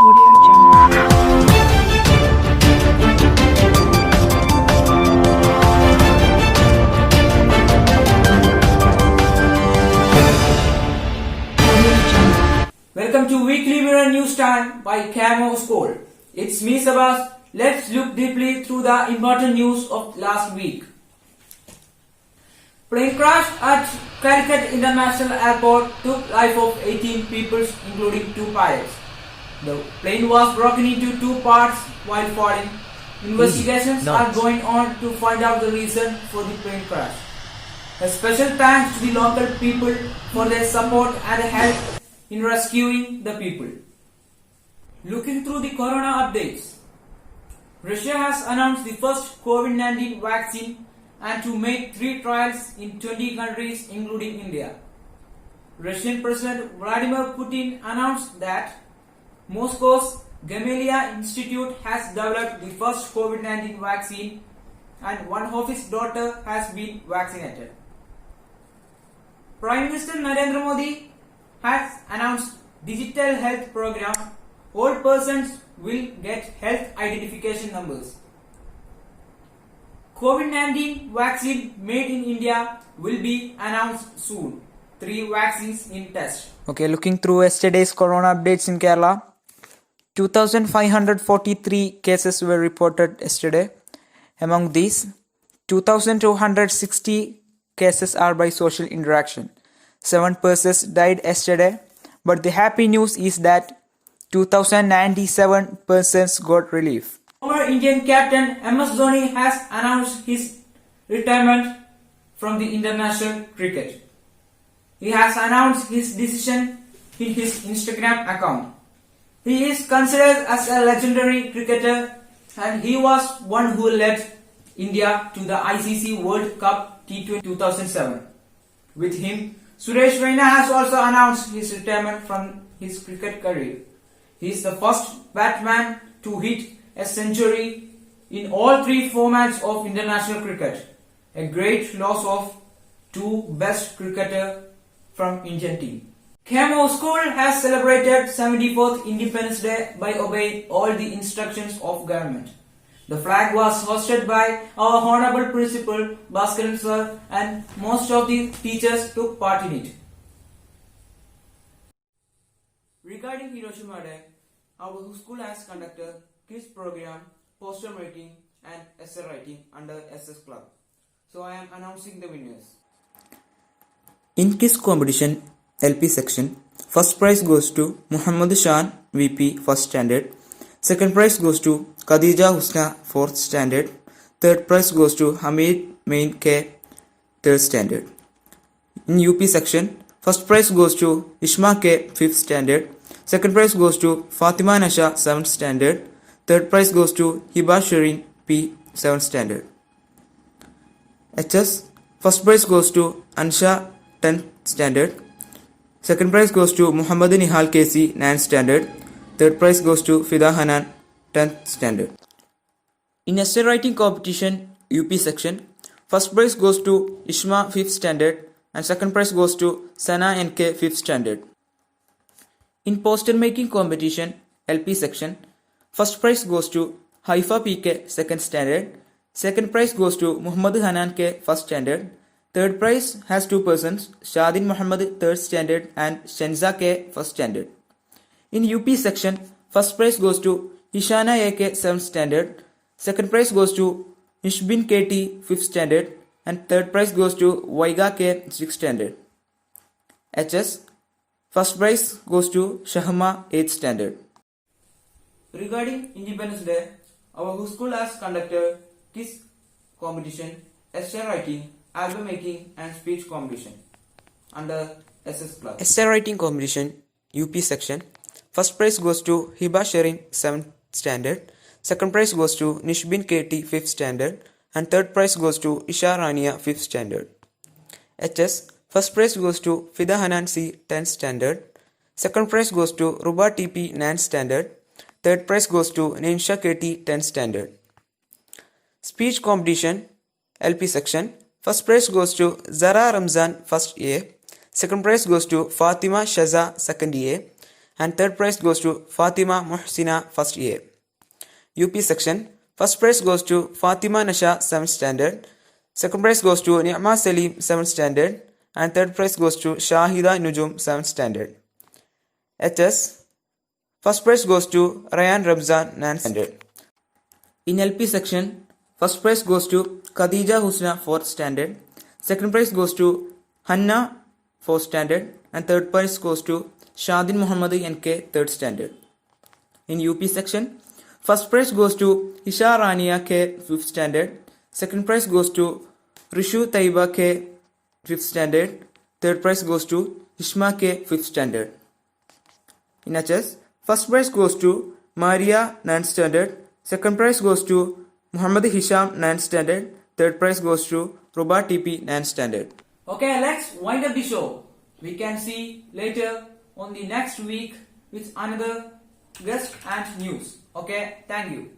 Audio Jungle. Audio Jungle. Welcome to Weekly Mirror News Time by Camo School. It's me, Sabas. Let's look deeply through the important news of last week. Plane crash at Calicut International Airport took life of 18 people, including 2 pilots. The plane was broken into 2 parts while falling. Investigations are going on to find out the reason for the plane crash. A special thanks to the local people for their support and help in rescuing the people. Looking through the corona updates. Russia has announced the first COVID-19 vaccine and to make 3 trials in 20 countries including India. Russian President Vladimir Putin announced that Moscow's Gamaleya Institute has developed the first COVID-19 vaccine and one of his daughter has been vaccinated. Prime Minister Narendra Modi has announced digital health program. All persons will get health identification numbers. COVID-19 vaccine made in India will be announced soon. 3 vaccines in test. Okay, looking through yesterday's corona updates in Kerala. 2,543 cases were reported yesterday. Among these, 2,260 cases are by social interaction. 7 persons died yesterday, but the happy news is that 2,097 persons got relief. Former Indian captain MS Dhoni has announced his retirement from the international cricket. He has announced his decision in his Instagram account. He is considered as a legendary cricketer and he was one who led India to the ICC World Cup T20 2007. With him, Suresh Raina has also announced his retirement from his cricket career. He is the first batsman to hit a century in all 3 formats of international cricket. A great loss of 2 best cricketers from Indian team. Camo School has celebrated 74th Independence Day by obeying all the instructions of government. The flag was hosted by our Honorable Principal Bhaskaran Sir and most of the teachers took part in it. Regarding Hiroshima Day, our school has conducted quiz program, poster making and essay writing under SS Club. So I am announcing the winners. In quiz competition, LP section, first prize goes to Muhammad Shan, VP, first standard. Second prize goes to Khadija Husna, 4th standard. Third prize goes to Hamid Main K, 3rd standard. In UP section, first prize goes to Ishma K, 5th standard. Second prize goes to Fatima Nasha, 7th standard. Third prize goes to Hiba Shireen P, 7th standard. HS, first prize goes to Ansha, 10th standard. Second prize goes to Muhammad Nihal KC, 9th standard. Third prize goes to Fida Hanan, 10th standard. In essay writing competition, UP section, first prize goes to Ishma, 5th standard and second prize goes to Sana NK, 5th standard. In poster making competition, LP section, first prize goes to Haifa PK, 2nd standard. Second prize goes to Muhammad Hanan K, 1st standard. Third prize has 2 persons, Shadin Muhammad, 3rd standard and Shenza K, 1st standard. In UP section, first prize goes to Ishana AK, 7th standard. Second prize goes to Ishbin KT, 5th standard and third prize goes to Waiga K, 6th standard. HS, first prize goes to Shahma, 8th standard. Regarding Independence Day, our school has conducted quiz competition, essay writing, album making and speech competition under SS Club. Essay writing competition, UP section, first prize goes to Hiba Shireen, 7th standard. Second prize goes to Nishbin KT, 5th standard and third prize goes to Isha Rania, 5th standard. HS, first prize goes to Fida Hanan C, 10th standard. Second prize goes to Ruba TP, 9th standard. Third prize goes to Ninsha KT, 10th standard. Speech competition, LP section, first prize goes to Zara Ramzan, 1st A. Second prize goes to Fatima Shaza, 2nd A. and third prize goes to Fatima Muhsina first year. UP section, first prize goes to Fatima Nasha 7th standard, second prize goes to Ni'ma Salim 7th standard, and third prize goes to Shahida Nujum 7th standard. HS, first prize goes to Ryan Ramzan 9th standard. In LP section, first prize goes to Khadija Husna 4th standard, second prize goes to Hanna 4th standard, and third prize goes to Shadin Muhammad NK 3rd standard. In UP section, first prize goes to Isha Rania K 5th standard, second prize goes to Rishu Taiba K 5th standard, third prize goes to Ishma K 5th standard. In HS, first prize goes to Maria 9th standard, second prize goes to Muhammad Hisham 9th standard, third prize goes to Ruba TP 9th standard. Okay, let's wind up the show. We can see later on the next week with another guest and news. Okay, thank you.